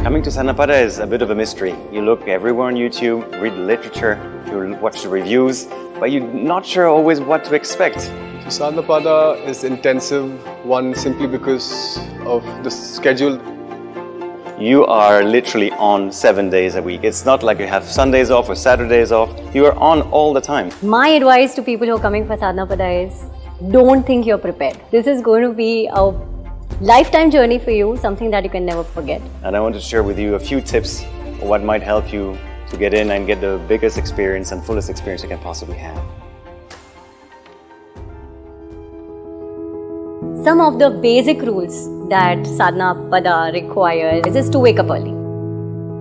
Coming to Sadanápáda is a bit of a mystery. You look everywhere on YouTube, read the literature, you watch the reviews, but you're not sure always what to expect. Sadanápáda is intensive one simply because of the schedule. You are literally on 7 days a week. It's not like you have Sundays off or Saturdays off. You are on all the time. My advice to people who are coming for Sadanápáda is don't think you're prepared. This is going to be a lifetime journey for you, something that you can never forget. And I want to share with you a few tips on what might help you to get in and get the biggest experience and fullest experience you can possibly have. Some of the basic rules that Sadanápáda requires is to wake up early.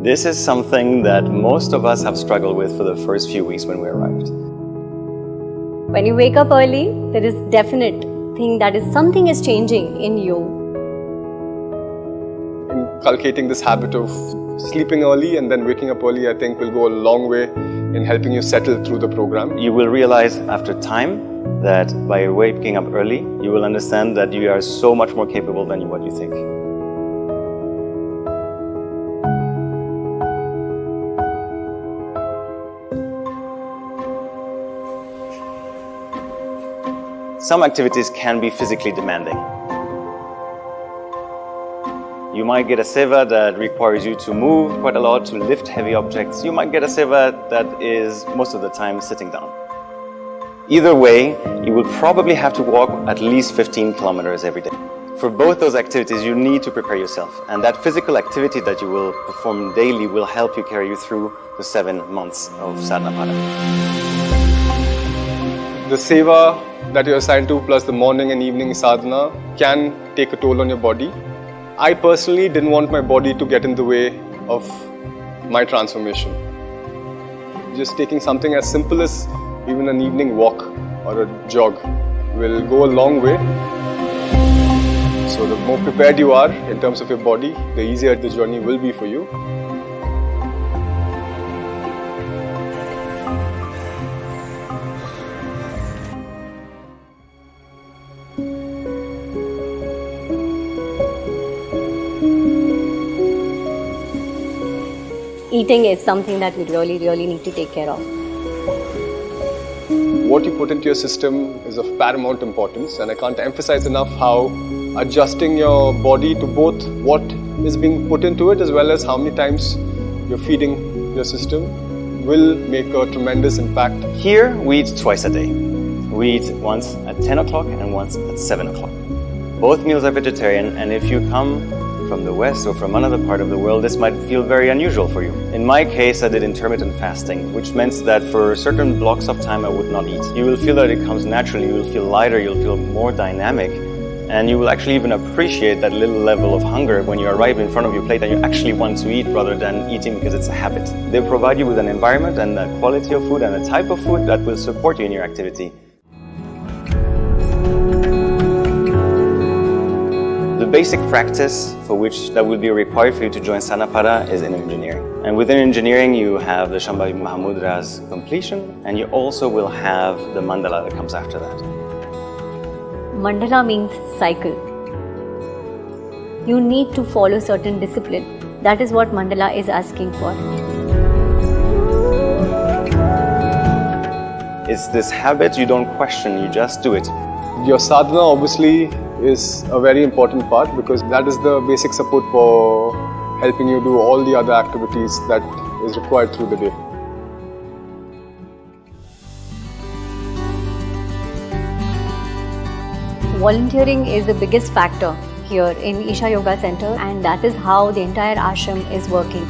This is something that most of us have struggled with for the first few weeks when we arrived. When you wake up early, there is definite thing that is something is changing in you. Inculcating this habit of sleeping early and then waking up early, I think will go a long way in helping you settle through the program. You will realize after time that by waking up early, you will understand that you are so much more capable than what you think. Some activities can be physically demanding. You might get a seva that requires you to move quite a lot, to lift heavy objects. You might get a seva that is most of the time sitting down. Either way, you will probably have to walk at least 15 kilometers every day. For both those activities, you need to prepare yourself. And that physical activity that you will perform daily will help you carry you through the 7 months of Sadanápáda. The seva that you're assigned to plus the morning and evening sadhana can take a toll on your body. I personally didn't want my body to get in the way of my transformation. Just taking something as simple as even an evening walk or a jog will go a long way. So the more prepared you are in terms of your body, the easier the journey will be for you. Eating is something that we really need to take care of. What you put into your system is of paramount importance, and I can't emphasize enough how adjusting your body to both what is being put into it as well as how many times you're feeding your system will make a tremendous impact. Here we eat twice a day. We eat once at 10 o'clock and once at 7 o'clock. Both meals are vegetarian, and if you come from the West or from another part of the world, this might feel very unusual for you. In my case, I did intermittent fasting, which meant that for certain blocks of time I would not eat. You will feel that it comes naturally, you will feel lighter, you'll feel more dynamic, and you will actually even appreciate that little level of hunger when you arrive in front of your plate and you actually want to eat rather than eating because it's a habit. They provide you with an environment and a quality of food and a type of food that will support you in your activity. The basic practice for which that will be required for you to join Sadanápáda is in engineering. And within engineering, you have the Shambhavi Mahamudra's completion, and you also will have the mandala that comes after that. Mandala means cycle. You need to follow certain discipline. That is what mandala is asking for. It's this habit you don't question, you just do it. Your sadhana obviously is a very important part because that is the basic support for helping you do all the other activities that is required through the day. Volunteering is the biggest factor here in Isha Yoga Center, and that is how the entire ashram is working.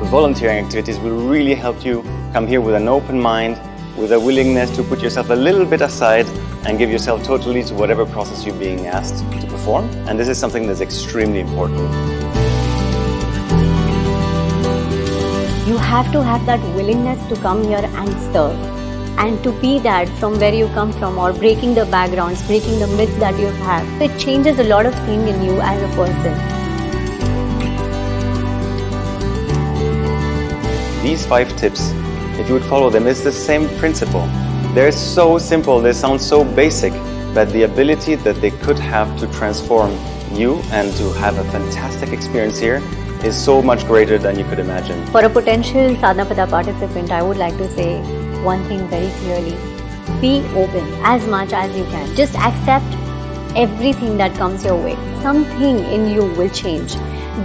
The volunteering activities will really help you come here with an open mind, with a willingness to put yourself a little bit aside and give yourself totally to whatever process you're being asked to perform. And this is something that's extremely important. You have to have that willingness to come here and serve. And to be that from where you come from, or breaking the backgrounds, breaking the myths that you have. It changes a lot of things in you as a person. These 5 tips, if you would follow them, it's the same principle. They're so simple, they sound so basic, but the ability that they could have to transform you and to have a fantastic experience here is so much greater than you could imagine. For a potential Sadaanapada participant, I would like to say one thing very clearly. Be open as much as you can. Just accept everything that comes your way. Something in you will change.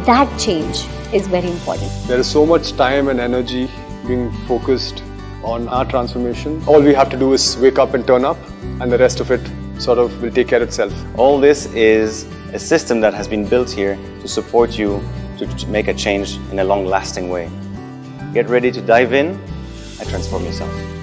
That change is very important. There is so much time and energy being focused on our transformation. All we have to do is wake up and turn up, and the rest of it sort of will take care of itself. All this is a system that has been built here to support you to make a change in a long-lasting way. Get ready to dive in and transform yourself.